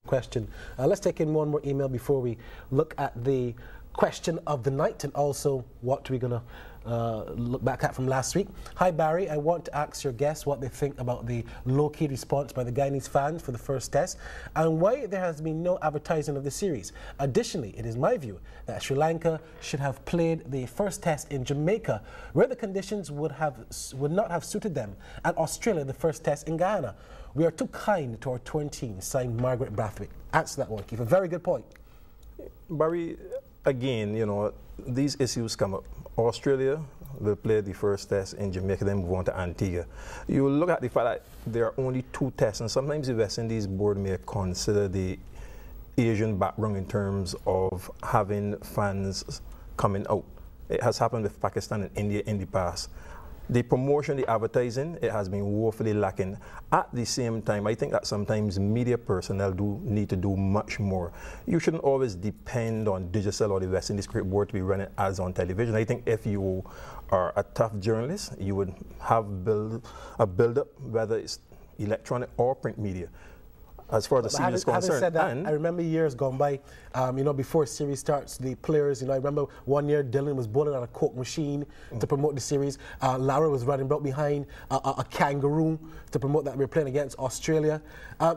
question. Let's take in one more email before we look at the question of the night and also what we're going to look back at from last week. Hi Barry, I want to ask your guests what they think about the low-key response by the Guyanese fans for the first test and why there has been no advertising of the series. Additionally, it is my view that Sri Lanka should have played the first test in Jamaica where the conditions would not have suited them, and Australia the first test in Guyana. We are too kind to our 20 team, signed Margaret Brathwaite. Answer that one, Keith. A very good point. Barry, again, you know, these issues come up. Australia will play the first test in Jamaica, then move on to Antigua. You look at the fact that there are only 2 tests, and sometimes the West Indies board may consider the Asian background in terms of having fans coming out. It has happened with Pakistan and India in the past. The promotion, the advertising, it has been woefully lacking. At the same time, I think that sometimes media personnel do need to do much more. You shouldn't always depend on Digicel or the West Indies Cricket Board to be running ads on television. I think if you are a tough journalist, you would have a build-up, whether it's electronic or print media. As far as the series is concerned. Having said that, I remember years gone by, you know, before series starts, the players, you know, I remember one year Dylan was bowling on a Coke machine to promote the series. Lara was running about behind a kangaroo to promote that we were playing against Australia.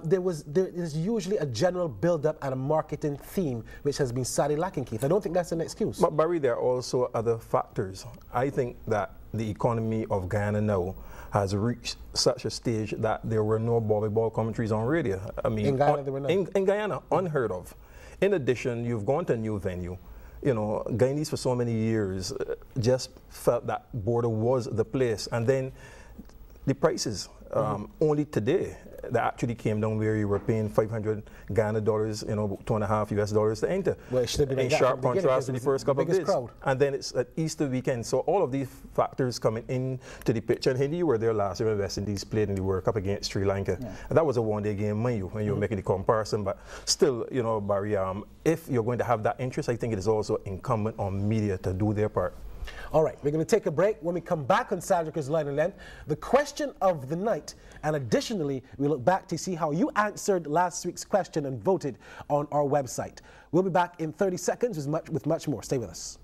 There is usually a general build-up and a marketing theme which has been sadly lacking, Keith. I don't think that's an excuse. But Barry, there are also other factors. I think that the economy of Guyana now has reached such a stage that there were no volleyball commentaries on radio. I mean, in Guyana, there were none. In Guyana, unheard of. In addition, you've gone to a new venue. You know, Guyanese for so many years just felt that border was the place. And then the prices, only today, that actually came down where you were paying 500 Ghana dollars, you know, $2.5 US to enter. Well, it should have been in sharp contrast to the first couple of days. Crowd. And then it's at Easter weekend. So all of these factors coming into the picture. And Hindi, you were there last year when West Indies played in the World Cup against Sri Lanka. Yeah. And that was a one-day game, mind you, when you were making the comparison. But still, you know, Barry, if you're going to have that interest, I think it is also incumbent on media to do their part. All right, we're going to take a break. When we come back on Sadrica's Line and Length, the question of the night, and additionally, we look back to see how you answered last week's question and voted on our website. We'll be back in 30 seconds with much more. Stay with us.